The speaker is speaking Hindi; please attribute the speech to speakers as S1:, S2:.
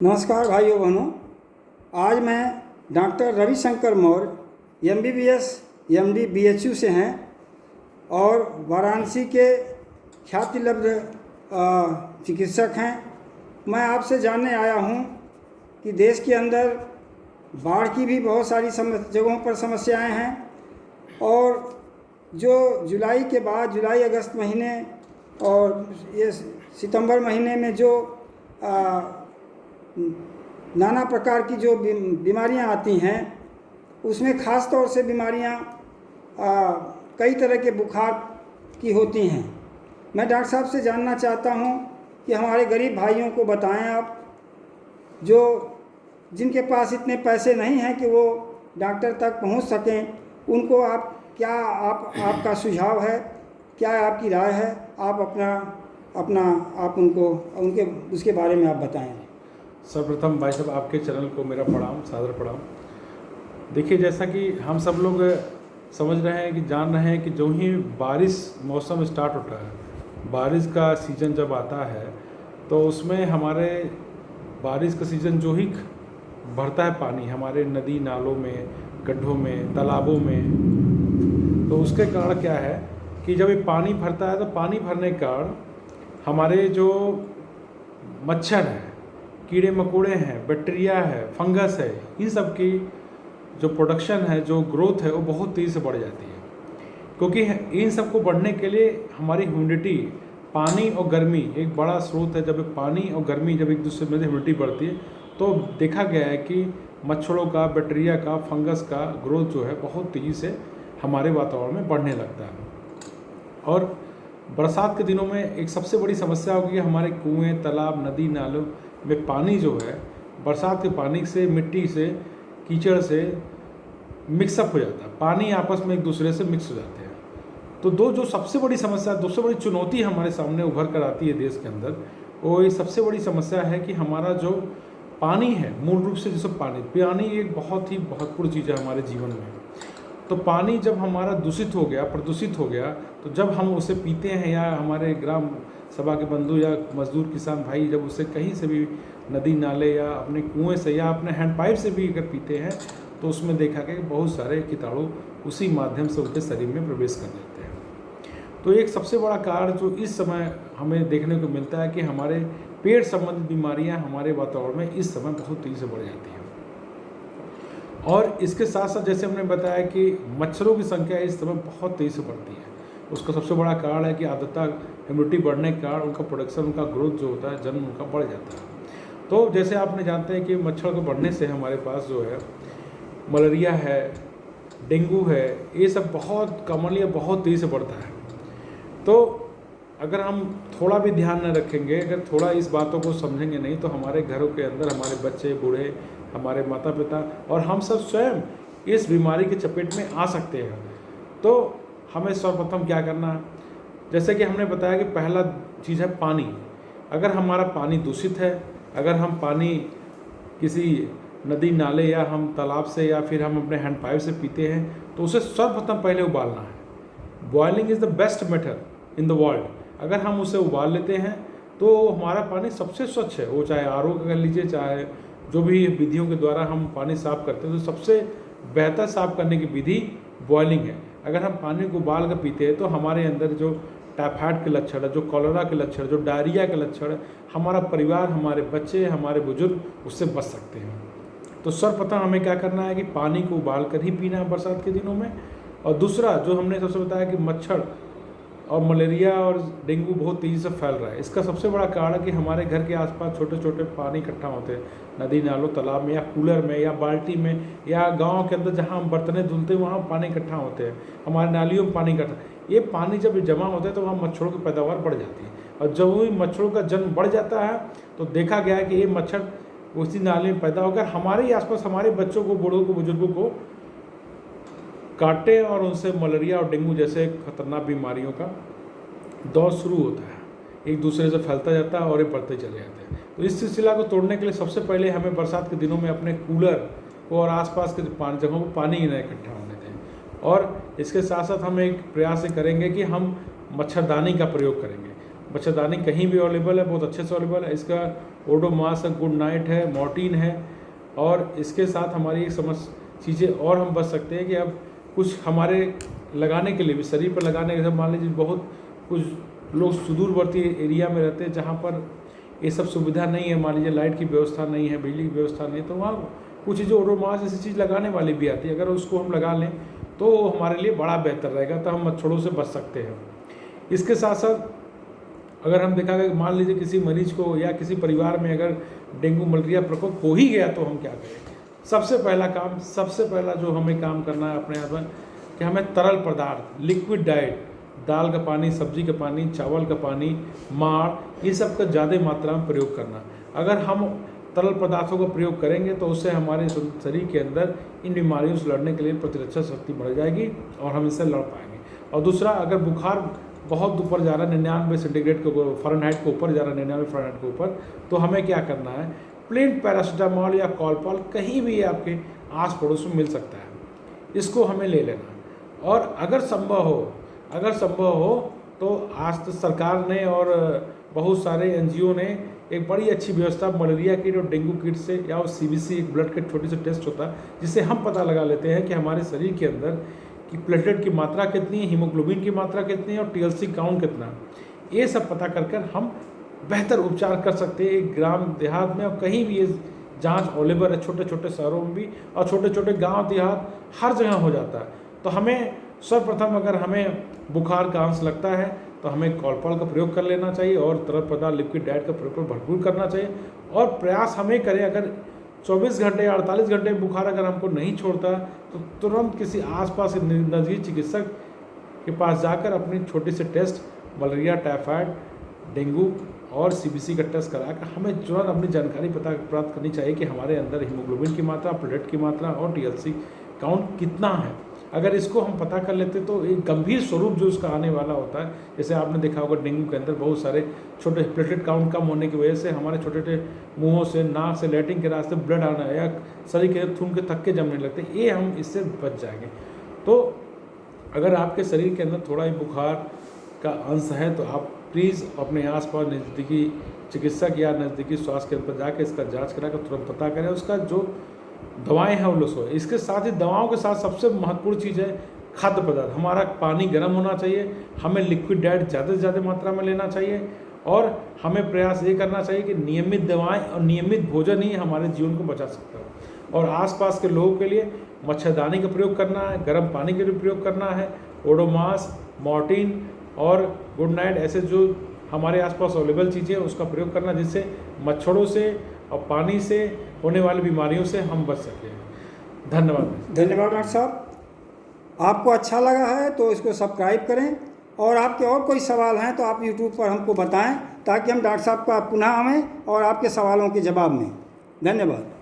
S1: नमस्कार भाइयों बहनों। आज मैं doctor Ravishankar Maurya MBBS MD BHU से हैं और वाराणसी के ख्याति लब्ध चिकित्सक हैं। मैं आपसे जानने आया हूं कि देश के अंदर बाढ़ की भी बहुत सारी जगहों पर समस्याएं हैं और जो जुलाई के बाद जुलाई अगस्त महीने और ये सितंबर महीने में जो नाना प्रकार की जो बीमारियां आती हैं उसमें ख़ास तौर से बीमारियां कई तरह के बुखार की होती हैं। मैं डॉक्टर साहब से जानना चाहता हूं कि हमारे गरीब भाइयों को बताएं आप, जो जिनके पास इतने पैसे नहीं हैं कि वो डॉक्टर तक पहुंच सकें, उनको आप क्या आपका सुझाव है, क्या आपकी राय है, आप उनको उनके उसके बारे में आप बताएं।
S2: सर्वप्रथम भाई साहब आपके चैनल को मेरा प्रणाम, सादर प्रणाम। देखिए, जैसा कि हम सब लोग समझ रहे हैं कि जान रहे हैं कि जो ही बारिश मौसम स्टार्ट होता है, बारिश का सीज़न जब आता है तो उसमें हमारे बारिश का सीज़न जो ही भरता है पानी हमारे नदी नालों में, गड्ढों में, तालाबों में, तो उसके कारण क्या है कि जब ये पानी भरता है तो पानी भरने के कारण हमारे जो मच्छर हैं, कीड़े मकोड़े हैं, बैक्टीरिया है, फंगस है, इन सब की जो प्रोडक्शन है, जो ग्रोथ है, वो बहुत तेज़ी से बढ़ जाती है। क्योंकि इन सब को बढ़ने के लिए हमारी ह्यूमिडिटी, पानी और गर्मी एक बड़ा स्रोत है। जब पानी और गर्मी जब एक दूसरे में ह्यूमिडिटी बढ़ती है तो देखा गया है कि मच्छरों का, बैक्टीरिया का, फंगस का ग्रोथ जो है बहुत तेज़ी से हमारे वातावरण में बढ़ने लगता है। और बरसात के दिनों में एक सबसे बड़ी समस्या होगी कि हमारे कुएँ, तालाब, नदी नालों में पानी जो है बरसात के पानी से, मिट्टी से, कीचड़ से मिक्सअप हो जाता है, पानी आपस में एक दूसरे से मिक्स हो जाते हैं। तो जो सबसे बड़ी समस्या, सबसे बड़ी चुनौती हमारे सामने उभर कर आती है देश के अंदर, वो ये सबसे बड़ी समस्या है कि हमारा जो पानी है, मूल रूप से जैसे पानी एक बहुत ही महत्वपूर्ण चीज़ है हमारे जीवन में। तो पानी जब हमारा दूषित हो गया, प्रदूषित हो गया, तो जब हम उसे पीते हैं या हमारे ग्राम सभा के बंधु या मजदूर किसान भाई जब उसे कहीं से भी नदी नाले या अपने कुएं से या अपने हैंडपाइप से भी अगर पीते हैं तो उसमें देखा गया कि बहुत सारे कीटाणु उसी माध्यम से उनके शरीर में प्रवेश कर लेते हैं। तो एक सबसे बड़ा कारण जो इस समय हमें देखने को मिलता है कि हमारे पेट संबंधित बीमारियां हमारे वातावरण में इस समय बहुत तेज़ी से बढ़ जाती हैं। और इसके साथ साथ जैसे हमने बताया कि मच्छरों की संख्या इस समय बहुत तेज़ी से बढ़ती है। उसका सबसे बड़ा कारण है कि आर्द्रता, ह्यूमिडिटी बढ़ने के कारण उनका प्रोडक्शन, उनका ग्रोथ जो होता है, जन्म उनका बढ़ जाता है। तो जैसे आपने जानते हैं कि मच्छर के बढ़ने से हमारे पास जो है मलेरिया है, डेंगू है, ये सब बहुत कॉमनली बहुत तेज़ी से बढ़ता है। तो अगर हम थोड़ा भी ध्यान न रखेंगे, अगर थोड़ा इस बातों को समझेंगे नहीं, तो हमारे घरों के अंदर हमारे बच्चे, बूढ़े, हमारे माता पिता और हम सब स्वयं इस बीमारी के चपेट में आ सकते हैं। तो हमें सर्वप्रथम क्या करना है, जैसे कि हमने बताया कि पहला चीज़ है पानी। अगर हमारा पानी दूषित है, अगर हम पानी किसी नदी नाले या हम तालाब से या फिर हम अपने हैंडपाइप से पीते हैं तो उसे सर्वप्रथम पहले उबालना है। Boiling is the best method in the world. अगर हम उसे उबाल लेते हैं तो हमारा पानी सबसे स्वच्छ है। वो चाहे RO का कर लीजिए, चाहे जो भी विधियों के द्वारा हम पानी साफ़ करते हैं, तो सबसे बेहतर साफ़ करने की विधि बॉयलिंग है। अगर हम पानी को उबाल कर पीते हैं तो हमारे अंदर जो टाइफाइड के लक्षण है, जो कॉलेरा के लक्षण, जो डायरिया के लक्षण है, हमारा परिवार, हमारे बच्चे, हमारे बुजुर्ग उससे बच सकते हैं। तो सर्वप्रथम हमें क्या करना है कि पानी को उबाल कर ही पीना है बरसात के दिनों में। और दूसरा जो हमने सबसे बताया कि मच्छर और मलेरिया और डेंगू बहुत तेज़ी से फैल रहा है। इसका सबसे बड़ा कारण है कि हमारे घर के आसपास छोटे छोटे पानी इकट्ठा होते हैं, नदी नालों, तालाब में या कूलर में या बाल्टी में या गांव के अंदर जहां हम बर्तनें धुलते हैं वहाँ पानी इकट्ठा होते हैं, हमारे नालियों में पानी इकट्ठा। ये पानी जब जमा होता है तो वहाँ मच्छरों की पैदावार बढ़ जाती है। और जब वही मच्छरों का जन्म बढ़ जाता है तो देखा गया है कि ये मच्छर उसी नाली में पैदा होकर हमारे ही आसपास हमारे बच्चों को, बूढ़ों को, बुजुर्गों को काटे और उनसे मलेरिया और डेंगू जैसे खतरनाक बीमारियों का दौर शुरू होता है, एक दूसरे से फैलता जाता है और ये बढ़ते चले जाते हैं। तो इस सिलसिला को तोड़ने के लिए सबसे पहले हमें बरसात के दिनों में अपने कूलर को और आसपास के जगहों पर पानी न इकट्ठा होने दें। और इसके साथ साथ हम एक प्रयास करेंगे कि हम मच्छरदानी का प्रयोग करेंगे। मच्छरदानी कहीं भी अवेलेबल है, बहुत अच्छे से अवेलेबल है। इसका ओडोमॉस है, गुड नाइट है, मॉर्टिन है। और इसके साथ हमारी एक चीज़ें और हम बच सकते हैं कि अब कुछ हमारे लगाने के लिए भी, शरीर पर लगाने के लिए, मान लीजिए बहुत कुछ लोग सुदूरवर्ती एरिया में रहते हैं जहाँ पर ये सब सुविधा नहीं है, मान लीजिए लाइट की व्यवस्था नहीं है, बिजली की व्यवस्था नहीं है, तो वहाँ कुछ चीज़ें ओडोमॉस जैसी चीज़ लगाने वाली भी आती है। अगर उसको हम लगा लें तो हमारे लिए बड़ा बेहतर रहेगा, तो हम मच्छरों से बच सकते हैं। इसके साथ साथ अगर हम देखा कि मान लीजिए किसी मरीज को या किसी परिवार में अगर डेंगू मलेरिया प्रकोप हो ही गया तो हम क्या करें? सबसे पहला जो हमें काम करना है अपने आप में कि हमें तरल पदार्थ, लिक्विड डाइट, दाल का पानी, सब्जी का पानी, चावल का पानी, माड़, ये सब का ज़्यादा मात्रा में प्रयोग करना। अगर हम तरल पदार्थों का प्रयोग करेंगे तो उससे हमारे शरीर के अंदर इन बीमारियों से लड़ने के लिए प्रतिरक्षा शक्ति बढ़ जाएगी और हम इससे लड़ पाएंगे। और दूसरा, अगर बुखार बहुत ऊपर जा रहा है, 99 सेंटीग्रेड के फ़ारेनहाइट के ऊपर जा रहा है, 99 फ़ारेनहाइट के ऊपर, तो हमें क्या करना है? प्लेन पैरासीटामोल या कॉलपॉल कहीं भी आपके आस पड़ोस में मिल सकता है, इसको हमें ले लेना। और अगर संभव हो तो आज तो सरकार ने और बहुत सारे NGO ने एक बड़ी अच्छी व्यवस्था मलेरिया किट और डेंगू किट से, या CBC एक ब्लड का छोटी सा टेस्ट होता है जिससे हम पता लगा लेते हैं कि हमारे शरीर के अंदर कि प्लेटलेट की मात्रा कितनी है, हीमोग्लोबिन की मात्रा कितनी है और TLC काउंट कितना है। ये सब पता कर हम बेहतर उपचार कर सकते हैं ग्राम देहात में, और कहीं भी ये जांच अवेलेबल है, छोटे छोटे शहरों में भी और छोटे छोटे गांव देहात हर जगह हो जाता है। तो हमें सर्वप्रथम अगर हमें बुखार का अंश लगता है तो हमें कॉलपॉल का प्रयोग कर लेना चाहिए और तरल पदार्थ लिक्विड डाइट का प्रयोग भरपूर करना चाहिए। और प्रयास हमें करें, अगर 24 घंटे या 48 घंटे बुखार अगर हमको नहीं छोड़ता तो तुरंत किसी आसपास के नज़दीकी चिकित्सक के पास जाकर अपनी छोटी सी टेस्ट मलेरिया, टाइफाइड, डेंगू और CBC का टेस्ट कराकर हमें तुरंत अपनी जानकारी प्राप्त करनी चाहिए कि हमारे अंदर हीमोग्लोबिन की मात्रा, प्लेटलेट की मात्रा और TLC काउंट कितना है। अगर इसको हम पता कर लेते तो एक गंभीर स्वरूप जो उसका आने वाला होता है, जैसे आपने देखा होगा डेंगू के अंदर बहुत सारे छोटे प्लेटलेट काउंट कम होने की वजह से हमारे छोटे छोटे मुंहों से, नाक से, लैट्रिन के रास्ते ब्लड आना या शरीर के खून के थक्के जमने लगते, ये हम इससे बच जाएंगे। तो अगर आपके शरीर के अंदर थोड़ा ही बुखार का अंश है तो आप प्लीज़ अपने आसपास नज़दीकी चिकित्सक या नज़दीकी स्वास्थ्य केंद्र पर जाकर इसका जांच कराकर तुरंत पता करें उसका जो दवाएं हैं वो लो। इसके साथ ही दवाओं के साथ सबसे महत्वपूर्ण चीज़ है खाद्य पदार्थ। हमारा पानी गर्म होना चाहिए, हमें लिक्विड डाइट ज़्यादा से ज़्यादा मात्रा में लेना चाहिए और हमें प्रयास ये करना चाहिए कि नियमित दवाएं और नियमित भोजन ही हमारे जीवन को बचा सकता है। और आसपास के लोगों के लिए मच्छरदानी का प्रयोग करना है, गर्म पानी के लिए प्रयोग करना है, ओडोमॉस, मॉर्टिन और गुड नाइट ऐसे जो हमारे आसपास अवेलेबल चीज़ें उसका प्रयोग करना, जिससे मच्छरों से और पानी से होने वाली बीमारियों से हम बच सकें। धन्यवाद।
S1: धन्यवाद डॉक्टर साहब। आपको अच्छा लगा है तो इसको सब्सक्राइब करें, और आपके और कोई सवाल हैं तो आप YouTube पर हमको बताएं ताकि हम डॉक्टर साहब का पुनः आएँ और आपके सवालों के जवाब में। धन्यवाद।